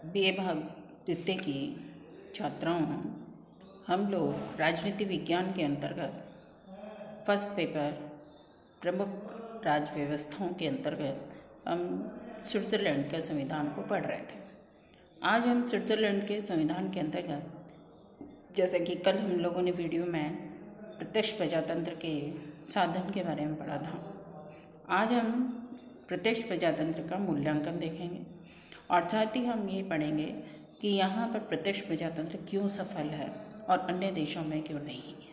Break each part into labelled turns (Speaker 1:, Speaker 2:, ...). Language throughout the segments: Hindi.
Speaker 1: बीए भाग द्वितीय की छात्राओं, हम लोग राजनीति विज्ञान के अंतर्गत फर्स्ट पेपर प्रमुख राज्य व्यवस्थाओं के अंतर्गत हम स्विट्ज़रलैंड के संविधान को पढ़ रहे थे। आज हम स्विट्ज़रलैंड के संविधान के अंतर्गत, जैसे कि कल हम लोगों ने वीडियो में प्रत्यक्ष प्रजातंत्र के साधन के बारे में पढ़ा था, आज हम प्रत्यक्ष प्रजातंत्र का मूल्यांकन देखेंगे और साथ ही हम ये पढ़ेंगे कि यहाँ पर प्रत्यक्ष प्रजातंत्र क्यों सफल है और अन्य देशों में क्यों नहीं है।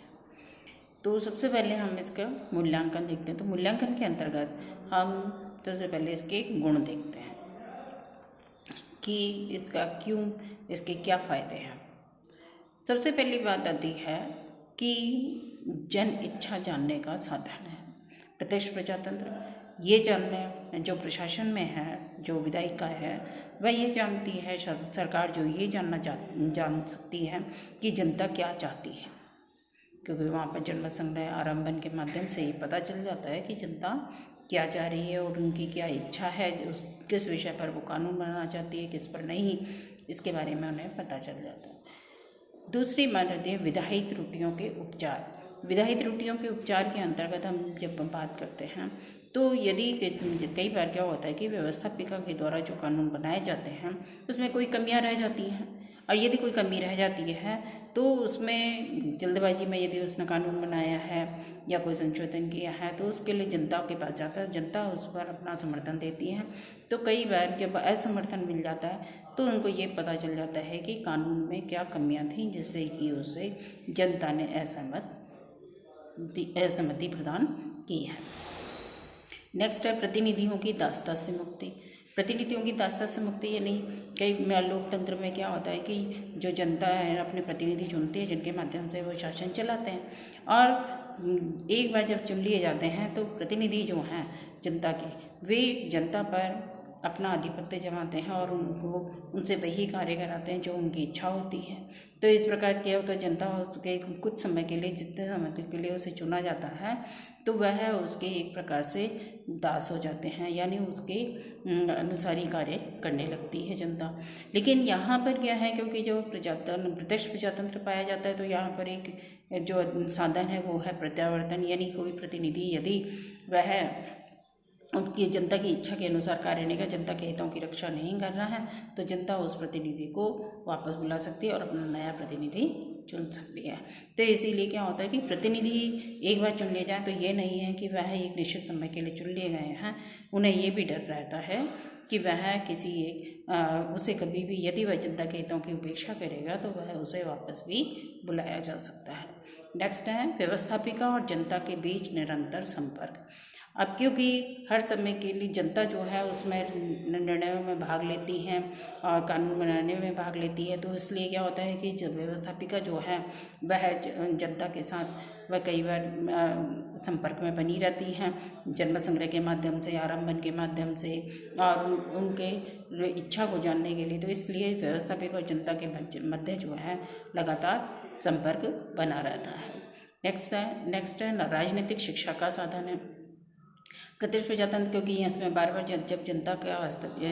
Speaker 1: तो सबसे पहले हम इसका मूल्यांकन देखते हैं। तो मूल्यांकन के अंतर्गत हम सबसे पहले इसके गुण देखते हैं कि इसका क्यों, इसके क्या फ़ायदे हैं। सबसे पहली बात आती है कि जन इच्छा जानने का साधन है प्रत्यक्ष प्रजातंत्र। ये जानने जो प्रशासन में है, जो विधायिका है, वह ये जानती है, सरकार जो ये जान सकती है कि जनता क्या चाहती है, क्योंकि वहाँ पर जनमत संग्रह आरंभन के माध्यम से ये पता चल जाता है कि जनता क्या चाह रही है और उनकी क्या इच्छा है, किस विषय पर वो कानून बनाना चाहती है, किस पर नहीं, इसके बारे में उन्हें पता चल जाता है। दूसरी बात आती है विधायी त्रुटियों के उपचार। विधायी त्रुटियों के उपचार के अंतर्गत हम जब बात करते हैं तो यदि कई बार क्या होता है कि व्यवस्थापिका के द्वारा जो कानून बनाए जाते हैं उसमें कोई कमियां रह जाती हैं, और यदि कोई कमी रह जाती है तो उसमें जल्दबाजी में यदि उसने कानून बनाया है या कोई संशोधन किया है तो उसके लिए जनता के पास जाता है, जनता उस पर अपना समर्थन देती है। तो कई बार जब असमर्थन मिल जाता है तो उनको ये पता चल जाता है कि कानून में क्या कमियां थीं जिससे कि उसे जनता ने असहमति प्रदान की है। नेक्स्ट है प्रतिनिधियों की दास्ता से मुक्ति। प्रतिनिधियों की दास्ता से मुक्ति यानी कई लोकतंत्र में क्या होता है कि जो जनता है अपने प्रतिनिधि चुनती है जिनके माध्यम से वो शासन चलाते हैं, और एक बार जब चुन लिए जाते हैं तो प्रतिनिधि जो हैं जनता के, वे जनता पर अपना आधिपत्य जमाते हैं और उनसे वही कार्य कराते हैं जो उनकी इच्छा होती है। तो इस प्रकार क्या होता है, जनता उसके कुछ समय के लिए, जितने समय के लिए उसे चुना जाता है तो वह उसके एक प्रकार से दास हो जाते हैं, यानी उसके अनुसार ही कार्य करने लगती है जनता। लेकिन यहाँ पर क्या है, क्योंकि जो प्रत्यक्ष प्रजातंत्र पाया जाता है तो यहाँ पर एक जो साधन है वो है प्रत्यावर्तन, यानी कोई प्रतिनिधि यदि वह उनकी जनता की इच्छा के अनुसार कार्य नहीं कर, जनता के हितों की रक्षा नहीं कर रहा है तो जनता उस प्रतिनिधि को वापस बुला सकती है और अपना नया प्रतिनिधि चुन सकती है। तो इसीलिए क्या होता है कि प्रतिनिधि एक बार चुन लिए जाए तो ये नहीं है कि वह एक निश्चित समय के लिए चुन लिए गए हैं, उन्हें ये भी डर रहता है कि वह किसी एक उसे कभी भी यदि वह जनता के हितों की उपेक्षा करेगा तो वह उसे वापस भी बुलाया जा सकता है। नेक्स्ट है व्यवस्थापिका और जनता के बीच निरंतर संपर्क। अब क्योंकि हर समय के लिए जनता जो है उसमें निर्णयों में भाग लेती है और कानून बनाने में भाग लेती है, तो इसलिए क्या होता है कि जब व्यवस्थापिका जो है वह जनता के साथ वह कई बार संपर्क में बनी रहती हैं, जनमत संग्रह के माध्यम से, आरंभन के माध्यम से, और उनके इच्छा को जानने के लिए। तो इसलिए व्यवस्थापिका और जनता के मध्य जो है लगातार संपर्क बना रहता है। नेक्स्ट है राजनीतिक शिक्षा का साधन है प्रत्यक्ष प्रजातंत्र, क्योंकि इसमें बार बार जब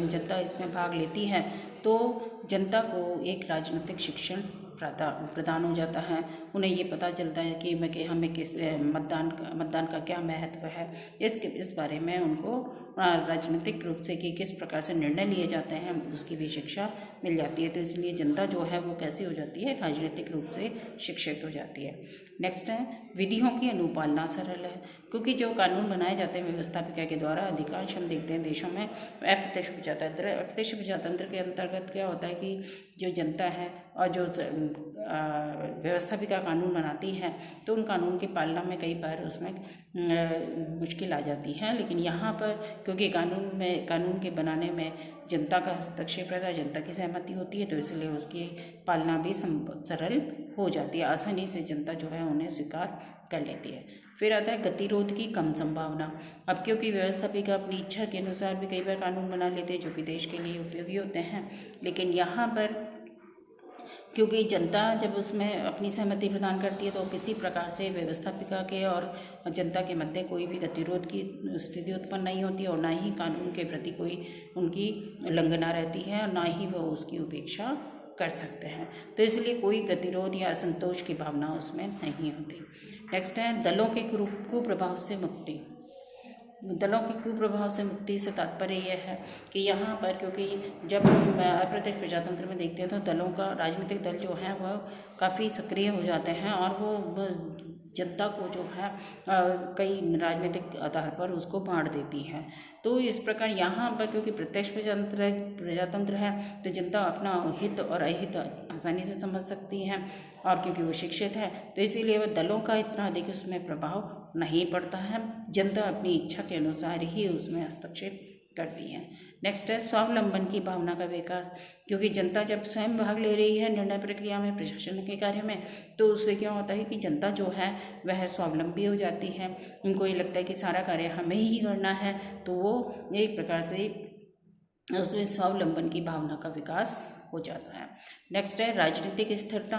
Speaker 1: जनता इसमें भाग लेती है तो जनता को एक राजनीतिक शिक्षण प्रदान हो जाता है। उन्हें ये पता चलता है कि हमें किस मतदान का क्या महत्व है, इस बारे में उनको राजनीतिक रूप से कि किस प्रकार से निर्णय लिए जाते हैं उसकी भी शिक्षा मिल जाती है। तो इसलिए जनता जो है वो कैसी हो जाती है, राजनीतिक रूप से शिक्षित हो जाती है। नेक्स्ट है विधियों की अनुपालना सरल है, क्योंकि जो कानून बनाए जाते हैं व्यवस्थापिका के द्वारा, अधिकांश हम देखते हैं देशों में अप्रत्यक्ष प्रजातंत्र। अप्रत्यक्ष प्रजातंत्र के अंतर्गत क्या होता है कि जो जनता है और जो व्यवस्थापिका कानून बनाती है तो उन कानून की पालना में कई बार उसमें मुश्किल आ जाती है। लेकिन यहाँ पर क्योंकि कानून के बनाने में जनता का हस्तक्षेप रहता है, जनता की सहमति होती है, तो इसलिए उसकी पालना भी सरल हो जाती है, आसानी से जनता जो है उन्हें स्वीकार कर लेती है। फिर आता है गतिरोध की कम संभावना। अब क्योंकि व्यवस्थापिका अपनी इच्छा के अनुसार भी कई बार कानून बना लेते हैं जो कि देश के लिए उपयोगी होते हैं, लेकिन यहाँ पर क्योंकि जनता जब उसमें अपनी सहमति प्रदान करती है तो किसी प्रकार से व्यवस्थापिका के और जनता के मध्य कोई भी गतिरोध की स्थिति उत्पन्न नहीं होती और ना ही कानून के प्रति कोई उनकी उल्लंघना रहती है और ना ही वह उसकी उपेक्षा कर सकते हैं। तो इसलिए कोई गतिरोध या असंतोष की भावना उसमें नहीं होती। नेक्स्ट है दलों के कुप्रभाव से मुक्ति। दलों के कुप्रभाव से मुक्ति से तात्पर्य यह है कि यहाँ पर, क्योंकि जब हम अप्रत्यक्ष प्रजातंत्र में देखते हैं तो दलों का, राजनीतिक दल जो है वह काफ़ी सक्रिय हो जाते हैं और वो जनता को जो है कई राजनीतिक आधार पर उसको बांट देती है। तो इस प्रकार यहाँ पर क्योंकि प्रत्यक्ष प्रजातंत्र है तो जनता अपना हित और अहित आसानी से समझ सकती है और क्योंकि वो शिक्षित है तो इसीलिए वह दलों का इतना अधिक उसमें प्रभाव नहीं पड़ता है। जनता अपनी इच्छा के अनुसार ही उसमें हस्तक्षेप करती है। नेक्स्ट है स्वावलंबन की भावना का विकास। क्योंकि जनता जब स्वयं भाग ले रही है निर्णय प्रक्रिया में, प्रशासन के कार्य में, तो उससे क्या होता है कि जनता जो है वह स्वावलंबी हो जाती है। उनको ये लगता है कि सारा कार्य हमें ही करना है, तो वो एक प्रकार से उसमें स्वावलंबन की भावना का विकास हो जाता है। नेक्स्ट है राजनीतिक स्थिरता।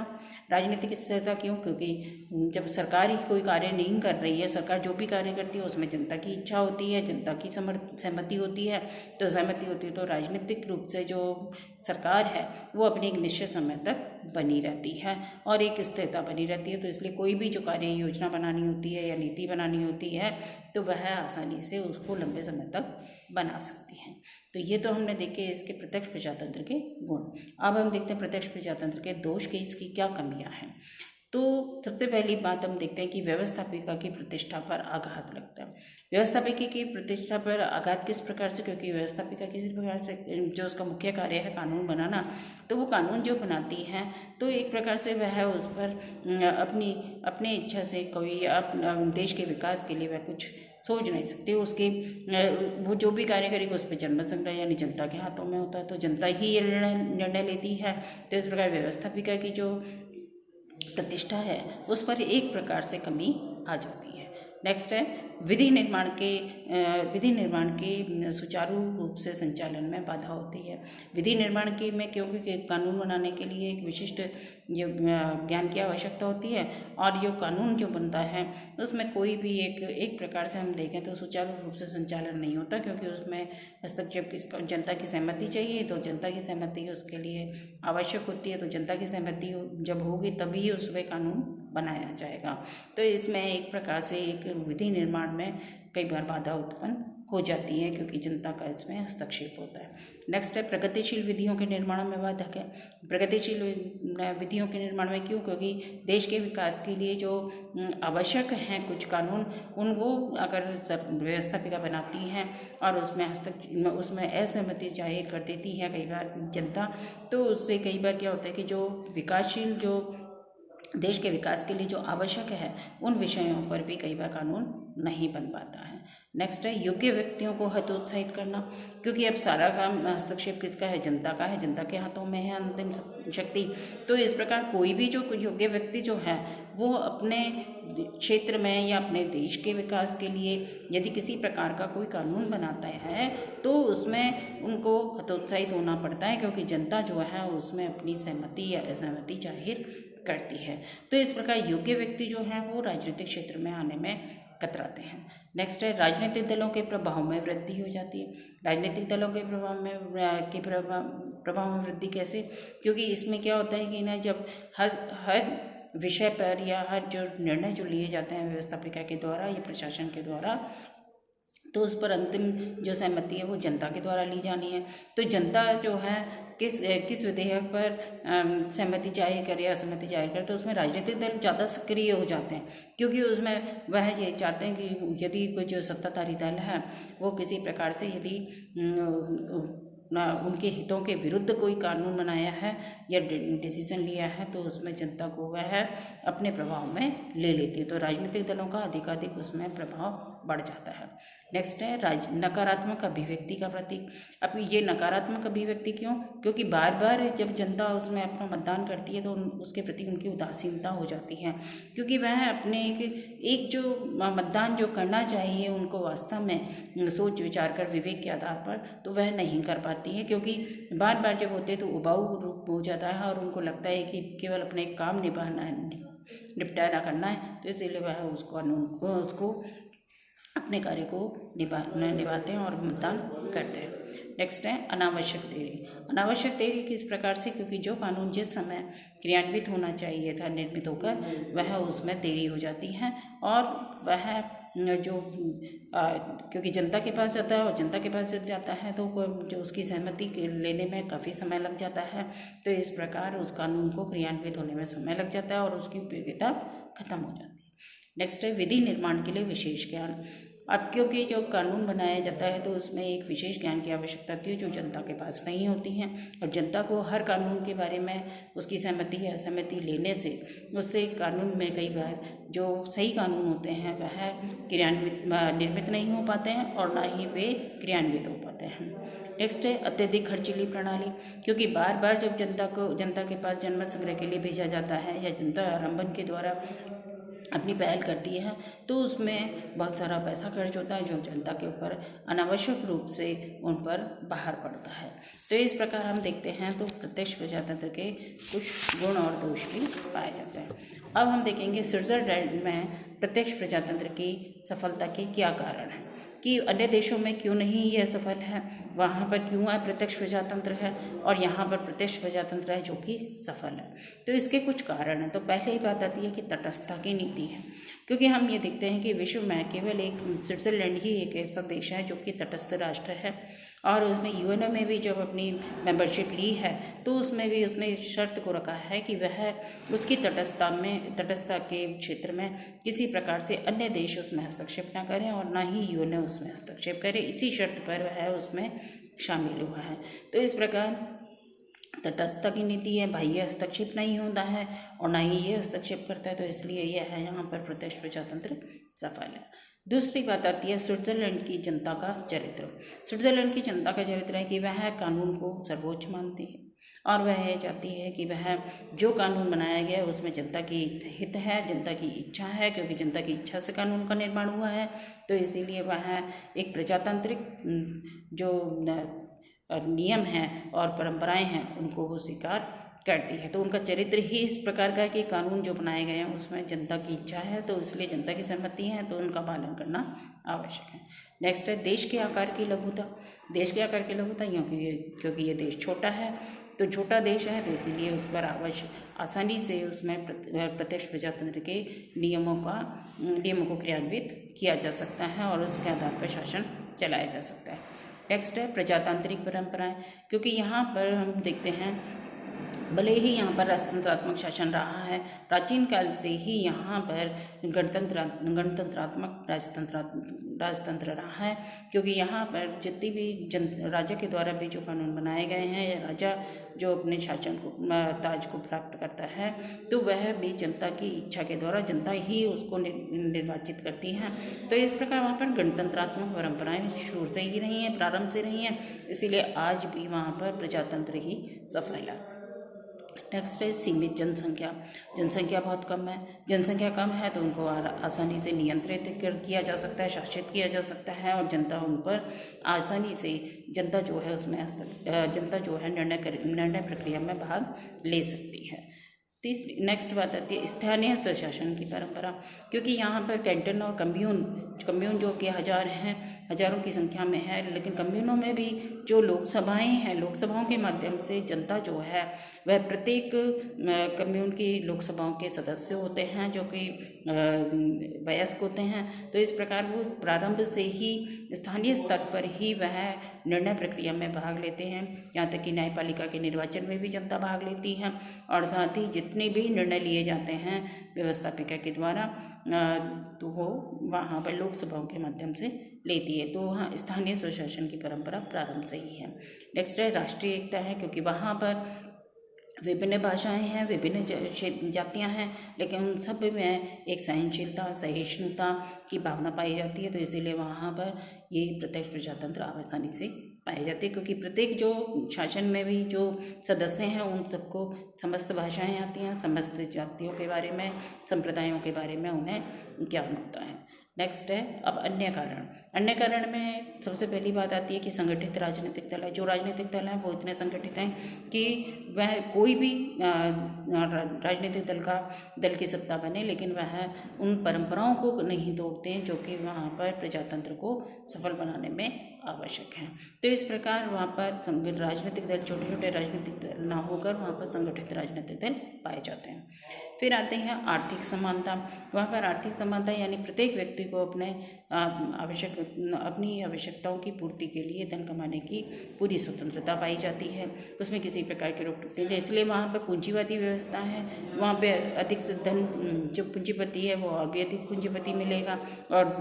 Speaker 1: राजनीतिक स्थिरता क्यों? क्योंकि जब सरकार ही कोई कार्य नहीं कर रही है, सरकार जो भी कार्य करती है उसमें जनता की इच्छा होती है, जनता की सहमति होती है, तो सहमति होती है तो राजनीतिक रूप से जो सरकार है वो अपनी एक निश्चित समय तक बनी रहती है और एक स्थिरता बनी रहती है। तो इसलिए कोई भी जो कार्य योजना बनानी होती है या नीति बनानी होती है तो वह आसानी से उसको लंबे समय तक बना सकती है। तो ये तो हमने देखे इसके प्रत्यक्ष प्रजातंत्र के गुण। अब हम देखते हैं प्रत्यक्ष प्रजातंत्र के दोष के, इसकी क्या कमियां हैं। तो सबसे पहली बात हम देखते हैं कि व्यवस्थापिका की प्रतिष्ठा पर आघात लगता है। व्यवस्थापिका की प्रतिष्ठा पर आघात किस प्रकार से? क्योंकि व्यवस्थापिका किसी प्रकार से जो उसका मुख्य कार्य है कानून बनाना, तो वो कानून जो बनाती है तो एक प्रकार से वह उस पर अपनी इच्छा से कोई देश के विकास के लिए वह कुछ सोच नहीं सकती। उसके वो जो भी कार्य करेगी उस पर जनमत संग्रह यानी जनता के हाथों में होता है, तो जनता ही ये निर्णय लेती है। तो इस प्रकार व्यवस्थापिका की जो प्रतिष्ठा है उस पर एक प्रकार से कमी आ जाती है। नेक्स्ट है विधि निर्माण के सुचारू रूप से संचालन में बाधा होती है। विधि निर्माण के में क्योंकि कानून बनाने के लिए एक विशिष्ट ज्ञान की आवश्यकता होती है और जो कानून जो बनता है उसमें कोई भी एक प्रकार से हम देखें तो सुचारू रूप से संचालन नहीं होता, क्योंकि उसमें हस्तक्षेप जनता की सहमति चाहिए। तो जनता की सहमति उसके लिए आवश्यक होती है, तो जनता की सहमति जब होगी तभी उसमें कानून बनाया जाएगा। तो इसमें एक प्रकार से एक विधि निर्माण में कई बार बाधा उत्पन्न हो जाती है क्योंकि जनता का इसमें हस्तक्षेप होता है। नेक्स्ट है प्रगतिशील विधियों के निर्माण में बाधक है। प्रगतिशील विधियों के निर्माण में क्यों? क्योंकि देश के विकास के लिए जो आवश्यक हैं कुछ कानून, उनको अगर व्यवस्थापिका बनाती हैं और उसमें असहमति जाहिर कर देती है कई बार जनता, तो उससे कई बार क्या होता है कि जो विकासशील जो देश के विकास के लिए जो आवश्यक है उन विषयों पर भी कई बार कानून नहीं बन पाता है। नेक्स्ट है योग्य व्यक्तियों को हतोत्साहित करना। क्योंकि अब सारा काम हस्तक्षेप किसका है? जनता का है, जनता के हाथों में है अंतिम शक्ति। तो इस प्रकार कोई भी जो योग्य व्यक्ति जो है वो अपने क्षेत्र में या अपने देश के विकास के लिए यदि किसी प्रकार का कोई कानून बनाता है तो उसमें उनको हतोत्साहित होना पड़ता है, क्योंकि जनता जो है उसमें अपनी सहमति या असहमति जाहिर करती है। तो इस प्रकार योग्य व्यक्ति जो है वो राजनीतिक क्षेत्र में आने में कतराते हैं। नेक्स्ट है राजनीतिक दलों के प्रभाव में वृद्धि हो जाती है। राजनीतिक दलों के प्रभाव में वृद्धि कैसे? क्योंकि इसमें क्या होता है कि ना जब हर विषय पर या हर जो निर्णय जो लिए जाते हैं व्यवस्थापिका के द्वारा या प्रशासन के द्वारा, तो उस पर अंतिम जो सहमति है वो जनता के द्वारा ली जानी है। तो जनता जो है किस विधेयक पर सहमति जाहिर करे या असहमति जाहिर करे, तो उसमें राजनीतिक दल ज़्यादा सक्रिय हो जाते हैं, क्योंकि उसमें वह ये चाहते हैं कि यदि कोई जो सत्ताधारी दल है वो किसी प्रकार से यदि उनके हितों के विरुद्ध कोई कानून बनाया है या डिसीजन लिया है तो उसमें जनता को वह अपने प्रभाव में ले लेती है। तो राजनीतिक दलों का अधिकाधिक उसमें प्रभाव बढ़ जाता है। नेक्स्ट है नकारात्मक अभिव्यक्ति का प्रतीक। अब ये नकारात्मक अभिव्यक्ति क्यों? क्योंकि बार बार जब जनता उसमें अपना मतदान करती है तो उसके प्रति उनकी उदासीनता हो जाती है, क्योंकि वह अपने एक जो मतदान जो करना चाहिए उनको वास्तव में सोच विचार कर विवेक के आधार पर तो वह नहीं कर पाती है, क्योंकि बार बार जब होते तो उबाऊ रूप हो जाता है और उनको लगता है कि केवल अपने काम निभाना है, निपटारा करना है, तो इसीलिए वह उसको अपने कार्य को निभाते हैं और मतदान करते हैं। नेक्स्ट है अनावश्यक देरी। अनावश्यक देरी किस प्रकार से? क्योंकि जो कानून जिस समय क्रियान्वित होना चाहिए था निर्मित होकर वह उसमें देरी हो जाती है और वह क्योंकि जनता के पास जाता है और जनता के पास जब जाता है तो जो उसकी सहमति लेने में काफ़ी समय लग जाता है, तो इस प्रकार उस कानून को क्रियान्वित होने में समय लग जाता है और उसकी उपयोगिता खत्म हो जाती है। नेक्स्ट है विधि निर्माण के लिए विशेष ज्ञान। अब क्योंकि जो कानून बनाया जाता है तो उसमें एक विशेष ज्ञान की आवश्यकता होती है जो जनता के पास नहीं होती है, और जनता को हर कानून के बारे में उसकी सहमति या असहमति लेने से उससे कानून में कई बार जो सही कानून होते हैं वह निर्मित नहीं हो पाते हैं और ना ही वे क्रियान्वित हो पाते हैं। नेक्स्ट है अत्यधिक खर्चीली प्रणाली। क्योंकि बार बार जब जनता के पास जनमत संग्रह के लिए भेजा जाता है या जनता आरंभन के द्वारा अपनी पहल करती है तो उसमें बहुत सारा पैसा खर्च होता है जो जनता के ऊपर अनावश्यक रूप से उन पर बाहर पड़ता है। तो इस प्रकार हम देखते हैं तो प्रत्यक्ष प्रजातंत्र के कुछ गुण और दोष भी पाए जाते हैं। अब हम देखेंगे स्विट्जरलैंड में प्रत्यक्ष प्रजातंत्र की सफलता के क्या कारण हैं, कि अन्य देशों में क्यों नहीं यह सफल है, वहाँ पर क्यों प्रत्यक्ष प्रजातंत्र है और यहाँ पर प्रत्यक्ष प्रजातंत्र है जो कि सफल है। तो इसके कुछ कारण हैं। तो पहले ही बात आती है कि तटस्थता की नीति है, क्योंकि हम ये देखते हैं कि विश्व में केवल एक स्विट्जरलैंड ही एक ऐसा देश है जो कि तटस्थ राष्ट्र है और उसने यूएनओ में भी जब अपनी मेंबरशिप ली है तो उसमें भी उसने शर्त को रखा है कि वह उसकी तटस्थता के क्षेत्र में किसी प्रकार से अन्य देश उसमें हस्तक्षेप न करें और ना ही यूएनओ उसमें हस्तक्षेप करे। इसी शर्त पर वह उसमें शामिल हुआ है। तो इस प्रकार तटस्थता की नीति है, बाह्य हस्तक्षेप नहीं होता है और ना ही ये हस्तक्षेप करता है, तो इसलिए यह है यहाँ पर प्रत्यक्ष प्रजातंत्र सफल है। दूसरी बात आती है स्विट्जरलैंड की जनता का चरित्र। स्विट्जरलैंड की जनता का चरित्र है कि वह कानून को सर्वोच्च मानती है और वह चाहती है कि वह जो कानून बनाया गया है उसमें जनता की हित है, जनता की इच्छा है, क्योंकि जनता की इच्छा से कानून का निर्माण हुआ है। तो इसीलिए वह एक प्रजातांत्रिक जो नियम हैं और परंपराएं हैं उनको वो स्वीकार करती है। तो उनका चरित्र ही इस प्रकार का है कि कानून जो बनाए गए हैं उसमें जनता की इच्छा है, तो इसलिए जनता की सहमति है तो उनका पालन करना आवश्यक है। नेक्स्ट है देश के आकार की लघुता। देश के आकार की लघुता क्योंकि ये देश छोटा है, तो छोटा देश है तो इसीलिए उस पर आसानी से उसमें प्रत्यक्ष प्रजातंत्र के नियमों को क्रियान्वित किया जा सकता है और उसके आधार पर शासन चलाया जा सकता है। नेक्स्ट है प्रजातांत्रिक परंपराएं। क्योंकि यहाँ पर हम देखते हैं भले ही यहाँ पर राजतंत्रात्मक शासन रहा है, प्राचीन काल से ही यहाँ पर गणतंत्रात्मक राजतंत्र रहा है, क्योंकि यहाँ पर जितनी भी राजा के द्वारा भी जो कानून बनाए गए हैं या राजा जो अपने शासन को ताज को प्राप्त करता है तो वह भी जनता की इच्छा के द्वारा जनता ही उसको निर्वाचित करती है। तो इस प्रकार वहाँ पर गणतंत्रात्मक परंपराएं शुरू से ही रही हैं, प्रारंभ से रही हैं, इसीलिए आज भी वहाँ पर प्रजातंत्र ही सफल है। नेक्स्ट है सीमित जनसंख्या बहुत कम है। जनसंख्या कम है तो उनको आसानी से नियंत्रित किया जा सकता है, शासित किया जा सकता है और जनता उन पर आसानी से जनता जो है निर्णय प्रक्रिया में भाग ले सकती है। नेक्स्ट बात आती है स्थानीय स्वशासन की परंपरा। क्योंकि यहाँ पर कैंटन और कम्यून जो कि हजारों की संख्या में है, लेकिन कम्यूनों में भी जो लोकसभाएं हैं, लोकसभाओं के माध्यम से जनता जो है वह प्रत्येक कम्यून की लोकसभाओं के सदस्य होते हैं जो कि वयस्क होते हैं। तो इस प्रकार वो प्रारंभ से ही स्थानीय स्तर पर ही वह निर्णय प्रक्रिया में भाग लेते हैं। यहाँ तक कि न्यायपालिका के निर्वाचन में भी जनता भाग लेती है और साथ ही जितने भी निर्णय लिए जाते हैं व्यवस्थापिका के द्वारा तो वो वहाँ पर लोकसभाओं के माध्यम से लेती है। तो वहाँ स्थानीय स्वशासन की परंपरा प्रारंभ से ही है। नेक्स्ट है राष्ट्रीय एकता है। क्योंकि वहाँ पर विभिन्न भाषाएं हैं, विभिन्न जातियां हैं, लेकिन उन सब में एक सहनशीलता, सहिष्णुता की भावना पाई जाती है। तो इसीलिए वहाँ पर ये प्रत्यक्ष प्रजातंत्र आसानी से पाई जाती है, क्योंकि प्रत्येक जो शासन में भी जो सदस्य हैं उन सबको समस्त भाषाएं आती हैं, समस्त जातियों के बारे में, संप्रदायों के बारे में उन्हें ज्ञान होता है। नेक्स्ट है अब अन्य कारण। अन्य कारण में सबसे पहली बात आती है कि संगठित राजनीतिक दल है। जो राजनीतिक दल हैं वो इतने संगठित हैं कि वह कोई भी राजनीतिक दल की सत्ता बने, लेकिन वह उन परंपराओं को नहीं तोड़ते हैं जो कि वहाँ पर प्रजातंत्र को सफल बनाने में आवश्यक है। तो इस प्रकार वहाँ पर राजनीतिक दल, छोटे छोटे राजनीतिक दल ना होकर वहाँ पर संगठित राजनीतिक दल पाए जाते हैं। फिर आते हैं आर्थिक समानता। वहाँ पर आर्थिक समानता यानी प्रत्येक व्यक्ति को अपनी आवश्यकताओं की पूर्ति के लिए धन कमाने की पूरी स्वतंत्रता पाई जाती है, उसमें किसी प्रकार की रोक टोक नहीं है। इसलिए वहाँ पर पूंजीवादी व्यवस्था है, वहाँ पे अधिक से धन जो पूंजीपति है वो और भी अधिक पूंजीपति मिलेगा और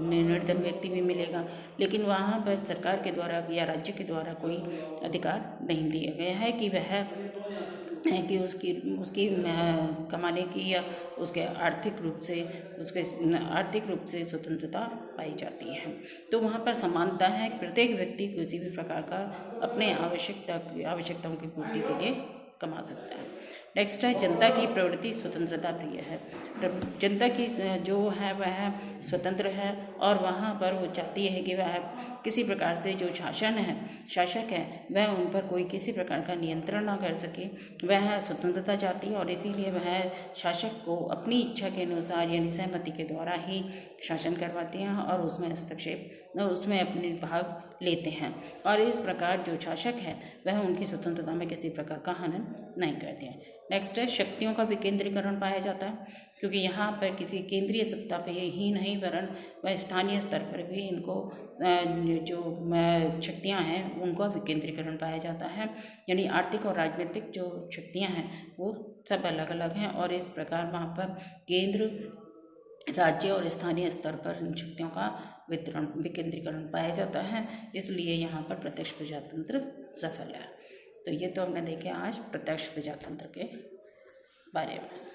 Speaker 1: निर्धन व्यक्ति भी मिलेगा, लेकिन वहाँ पर सरकार के द्वारा या राज्य के द्वारा कोई अधिकार नहीं दिया गया है कि वह है कि उसकी कमाने की या उसके आर्थिक रूप से स्वतंत्रता पाई जाती है। तो वहाँ पर समानता है, प्रत्येक व्यक्ति किसी भी प्रकार का अपने आवश्यकताओं की पूर्ति के लिए कमा सकता है। नेक्स्ट है जनता की प्रवृत्ति स्वतंत्रता प्रिय है। जनता की जो है वह स्वतंत्र है और वहाँ पर वो चाहती है कि वह किसी प्रकार से जो शासक है वह उन पर कोई किसी प्रकार का नियंत्रण ना कर सके, वह स्वतंत्रता चाहती है और इसीलिए वह शासक को अपनी इच्छा के अनुसार यानी सहमति के द्वारा ही शासन करवाते हैं और उसमें अपने भाग लेते हैं। और इस प्रकार जो शासक है वह उनकी स्वतंत्रता में किसी प्रकार का हनन नहीं करते हैं। नेक्स्ट है शक्तियों का विकेंद्रीकरण पाया जाता है, क्योंकि यहाँ पर किसी केंद्रीय सत्ता पे ही नहीं वरन वह स्थानीय स्तर पर भी इनको जो शक्तियाँ हैं उनका विकेंद्रीकरण पाया जाता है, यानी आर्थिक और राजनीतिक जो शक्तियाँ हैं वो सब अलग अलग हैं और इस प्रकार वहाँ पर केंद्र, राज्य और स्थानीय स्तर पर इन शक्तियों का विकेंद्रीकरण पाया जाता है, इसलिए यहाँ पर प्रत्यक्ष प्रजातंत्र सफल है। तो ये तो हमने देखे आज प्रत्यक्ष प्रजातंत्र के बारे में।